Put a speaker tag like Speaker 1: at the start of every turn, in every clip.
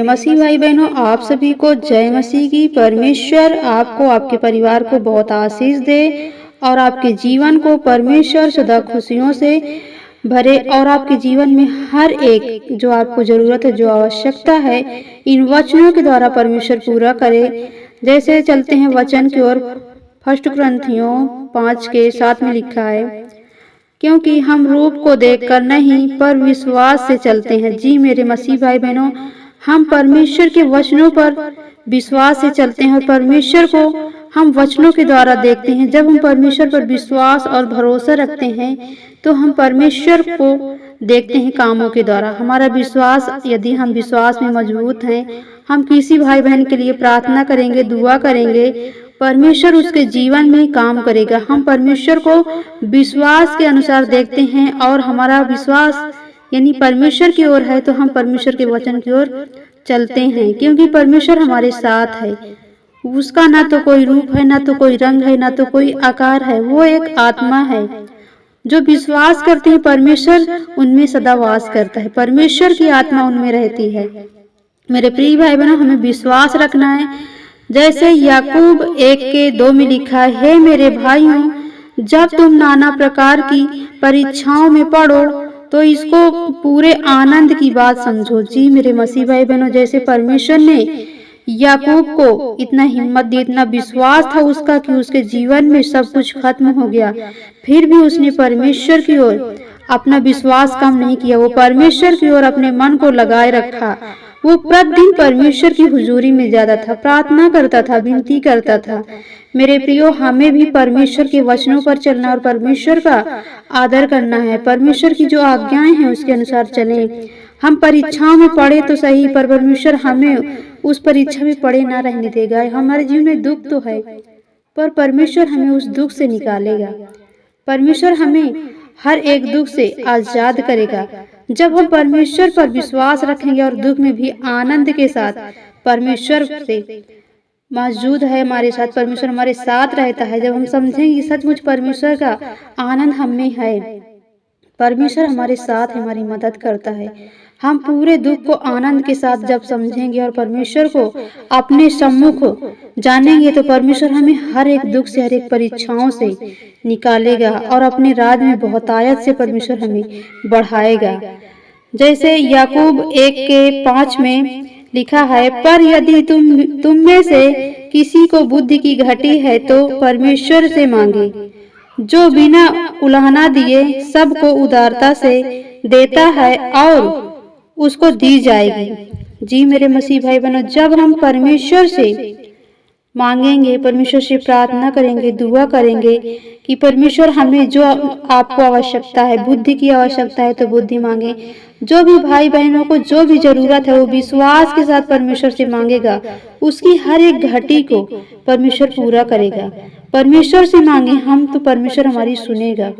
Speaker 1: मेरे मसीह भाई बहनों, आप सभी को जय मसीह की। परमेश्वर आपको, आपके परिवार को बहुत आशीष दे और आपके जीवन को परमेश्वर सदा खुशियों से भरे और आपके जीवन में हर एक जो आपको जरूरत है, जो आवश्यकता है, इन वचनों के द्वारा परमेश्वर पूरा करे। जैसे चलते हैं वचन की ओर। फर्स्ट कुरिन्थियों 5:7 में लिखा है, क्योंकि हम रूप को देखकर नहीं पर विश्वास से चलते हैं। जी मेरे मसीह भाई बहनों, हम परमेश्वर के वचनों पर विश्वास से चलते हैं और परमेश्वर को हम वचनों के द्वारा देखते हैं। जब हम परमेश्वर पर विश्वास और भरोसा रखते हैं तो हम परमेश्वर को देखते हैं कामों के द्वारा। हमारा विश्वास, यदि हम विश्वास में मजबूत हैं, हम किसी भाई बहन के लिए प्रार्थना करेंगे, दुआ करेंगे, परमेश्वर उसके जीवन में काम करेगा। हम परमेश्वर को विश्वास के अनुसार देखते हैं और हमारा विश्वास यानी परमेश्वर की ओर है तो हम परमेश्वर के वचन की ओर चलते हैं, क्योंकि परमेश्वर हमारे साथ है। उसका ना तो कोई रूप है, ना तो कोई रंग है, ना तो कोई आकार है। वो एक आत्मा है। जो विश्वास करते हैं परमेश्वर उनमें सदा वास करता है, परमेश्वर की आत्मा उनमें रहती है। मेरे प्रिय भाई बहनों, हमें विश्वास रखना है। जैसे याकूब 1:2 में लिखा है, हे मेरे भाइयों, जब तुम नाना प्रकार की परीक्षाओं में पड़ो तो इसको पूरे आनंद की बात समझो। जी मेरे मसीह भाई बहनों, जैसे परमेश्वर ने याकूब को इतना हिम्मत दी, इतना विश्वास था उसका कि उसके जीवन में सब कुछ खत्म हो गया, फिर भी उसने परमेश्वर की ओर अपना विश्वास कम नहीं किया। वो परमेश्वर की ओर अपने मन को लगाए रखा। वो प्रतिदिन परमेश्वर की हुजूरी में जाता था, प्रार्थना करता था, विनती करता था। मेरे प्रियो, हमें भी परमेश्वर के वचनों पर चलना और परमेश्वर का आदर करना है। परमेश्वर की जो आज्ञाएं हैं उसके अनुसार चलें। हम परीक्षाओं में पड़े तो सही, पर परमेश्वर हमें उस परीक्षा में पड़े ना रहने देगा। हमारे जीवन में दुख तो है, पर परमेश्वर हमें उस दुख से निकालेगा। परमेश्वर हमें हर एक दुख से आजाद करेगा। जब हम परमेश्वर पर विश्वास रखेंगे और दुख में भी आनंद के साथ परमेश्वर से मौजूद है, हमारे साथ परमेश्वर हमारे साथ रहता है। जब हम समझेंगे सचमुच परमेश्वर का आनंद हम में है, परमेश्वर हमारे साथ हमारी मदद करता है, हम पूरे दुख को आनंद के साथ जब समझेंगे और परमेश्वर को अपने सम्मुख जानेंगे तो परमेश्वर हमें हर एक दुख से, हर एक परीक्षाओं से निकालेगा और अपने राज में बहुतायत से परमेश्वर हमें बढ़ाएगा। जैसे याकूब 1:5 में लिखा है, पर यदि तुम में से किसी को बुद्धि की घटी है तो परमेश्वर से मांगे, जो बिना उलाहना दिए सबको उदारता से देता है और उसको दी जाएगी। जी मेरे मसीह भाई बहनों, जब हम परमेश्वर से मांगेंगे, परमेश्वर से प्रार्थना करेंगे, दुआ करेंगे कि परमेश्वर हमें जो आपको आवश्यकता है, बुद्धि की आवश्यकता है तो बुद्धि मांगे। जो भी भाई बहनों को जो भी जरूरत है वो विश्वास के साथ परमेश्वर से मांगेगा, उसकी हर एक घटी को परमेश्वर पूरा करेगा। परमेश्वर से मांगे हम तो परमेश्वर हमारी सुनेगा,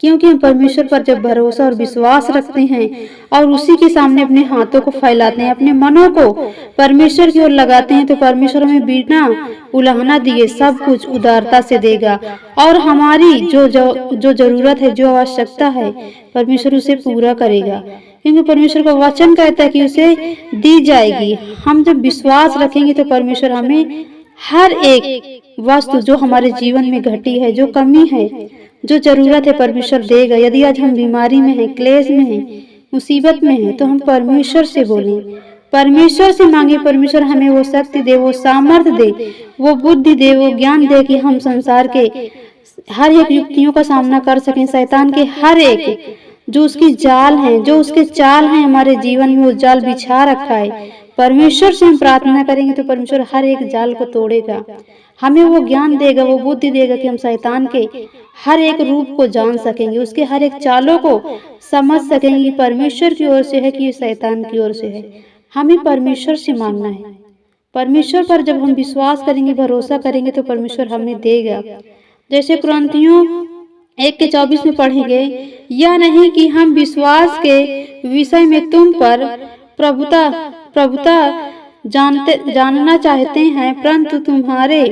Speaker 1: क्योंकि हम परमेश्वर पर जब भरोसा और विश्वास रखते हैं और उसी के सामने अपने हाथों को फैलाते हैं, अपने मनों को परमेश्वर की ओर लगाते हैं, तो परमेश्वर हमें बिना उलाहना दिए सब कुछ उदारता से देगा और हमारी जो जरूरत है, जो आवश्यकता है, परमेश्वर उसे पूरा करेगा। क्योंकि परमेश्वर का वचन कहता है कि उसे दी जाएगी। हम जब विश्वास रखेंगे तो परमेश्वर हमें हर एक वस्तु जो हमारे जीवन में घटी है, जो कमी है, जो जरूरत है, परमेश्वर देगा। यदि आज हम बीमारी में हैं, क्लेश में हैं, मुसीबत में हैं, तो हम परमेश्वर से बोलें, परमेश्वर से मांगे। परमेश्वर हमें वो शक्ति दे, वो सामर्थ्य दे, वो बुद्धि दे, वो ज्ञान दे कि हम संसार के हर एक युक्तियों का सामना कर सकें। शैतान के हर एक जो उसकी जाल है, जो उसके चाल हैं, हमारे जीवन में वो जाल बिछा रखा है, परमेश्वर से हम प्रार्थना करेंगे तो परमेश्वर हर एक जाल को तोड़ेगा। हमें वो ज्ञान देगा, वो बुद्धि देगा कि हम शैतान के हर एक रूप को जान सकेंगे, उसके हर एक चालों को समझ सकेंगे। परमेश्वर की ओर से है कि शैतान की ओर से है। हमें परमेश्वर से मांगना है। परमेश्वर पर जब हम विश्वास करेंगे, भरोसा करेंगे तो परमेश्वर हमें देगा। जैसे कुरिन्थियों 1:24 में पढ़ेंगे, यह नहीं कि हम विश्वास के विषय में तुम पर प्रभुता जानना चाहते हैं, परंतु तुम्हारे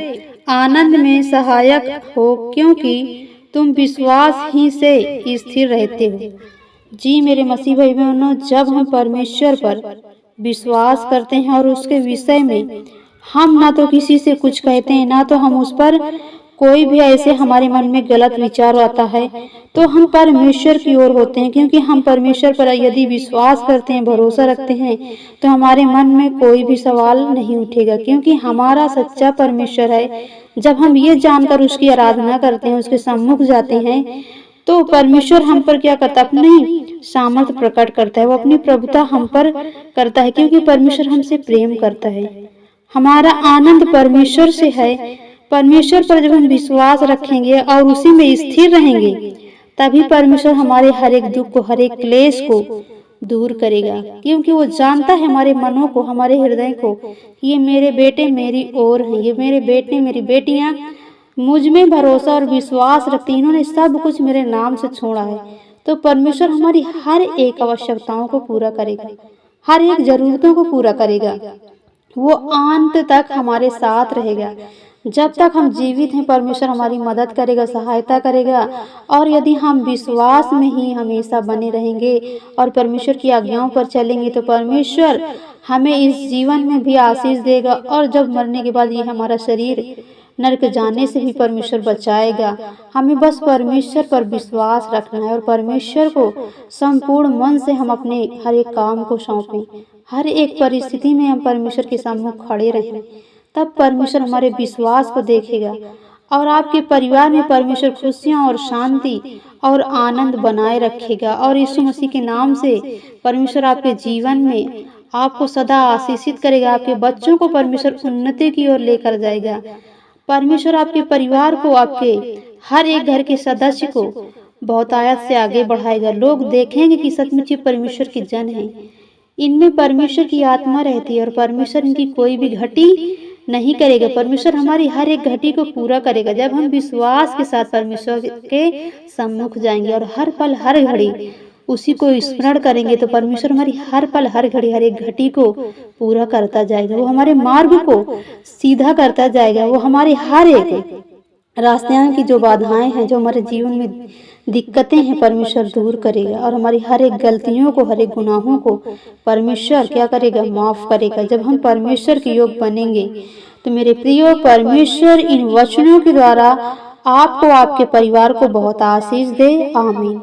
Speaker 1: आनंद में सहायक हो, क्योंकि तुम विश्वास ही से स्थिर रहते हो। जी मेरे मसीह भाई बहनों, जब हम परमेश्वर पर विश्वास करते हैं और उसके विषय में हम ना तो किसी से कुछ कहते हैं, ना तो हम उस पर कोई भी ऐसे हमारे मन में गलत विचार आता है तो हम परमेश्वर की ओर होते हैं, क्योंकि हम परमेश्वर पर यदि विश्वास करते हैं, भरोसा रखते हैं, तो हमारे मन में कोई भी सवाल नहीं उठेगा, क्योंकि हमारा सच्चा परमेश्वर है। जब हम ये जानकर उसकी आराधना करते हैं, उसके सम्मुख जाते हैं, तो परमेश्वर हम पर क्या करता है, अपनी सामर्थ प्रकट करता है, वो अपनी प्रभुता हम पर करता है, क्योंकि परमेश्वर हमसे प्रेम करता है। हमारा आनंद परमेश्वर से है। परमेश्वर पर जब हम विश्वास रखेंगे और उसी में स्थिर रहेंगे, तभी परमेश्वर हमारे हर एक दुख को, हर एक क्लेश को दूर करेगा, क्योंकि वो जानता है हमारे मनों को, हमारे हृदय को। ये मेरे बेटे मेरी ओर हैं, ये मेरे बेटे मेरी बेटियां मुझ में भरोसा और विश्वास रखती, इन्होंने सब कुछ मेरे नाम से छोड़ा है। तो परमेश्वर हमारी हर एक आवश्यकताओं को पूरा करेगा, हर एक जरूरतों को पूरा करेगा। वो अंत तक हमारे साथ रहेगा। जब तक हम जीवित हैं, परमेश्वर हमारी मदद करेगा, सहायता करेगा। और यदि हम विश्वास में ही हमेशा बने रहेंगे और परमेश्वर की आज्ञाओं पर चलेंगे, तो परमेश्वर हमें इस जीवन में भी आशीष देगा, और जब मरने के बाद ये हमारा शरीर नरक जाने से भी परमेश्वर बचाएगा। हमें बस परमेश्वर पर विश्वास रखना है और परमेश्वर को संपूर्ण मन से हम अपने हर एक काम को सौंपें। हर एक परिस्थिति में हम परमेश्वर के सामने खड़े रहें, तब परमेश्वर हमारे विश्वास को देखेगा और आपके परिवार में परमेश्वर खुशियां और शांति और आनंद बनाए रखेगा। और यीशु मसीह के नाम से परमेश्वर आपके जीवन में आपको सदा आशीषित करेगा। आपके बच्चों को परमेश्वर उन्नति की ओर लेकर जाएगा। परमेश्वर आपके परिवार को, आपके हर एक घर के सदस्य को बहुतायत से आगे बढ़ाएगा। लोग देखेंगे कि सचमुच ये परमेश्वर के जन हैं, इनमें परमेश्वर की आत्मा रहती है और परमेश्वर इनकी कोई भी घटी नहीं करेगा। परमेश्वर हमारी हर एक घटी को पूरा करेगा जब हम विश्वास के साथ परमेश्वर के सम्मुख जाएंगे और हर पल हर घड़ी उसी को स्मरण करेंगे, तो परमेश्वर हमारी हर पल हर घड़ी हर एक घटी को पूरा करता जाएगा। वो हमारे मार्ग को सीधा करता जाएगा। वो हमारे हर एक रास्ते की जो बाधाएं हैं, जो हमारे जीवन में दिक्कतें हैं, परमेश्वर दूर करेगा और हमारी हर एक गलतियों को, हर एक गुनाहों को परमेश्वर क्या करेगा, माफ करेगा। जब हम परमेश्वर के योग बनेंगे, तो मेरे प्रियो, परमेश्वर इन वचनों के द्वारा आपको, आपके परिवार को बहुत आशीष दे। आमीन।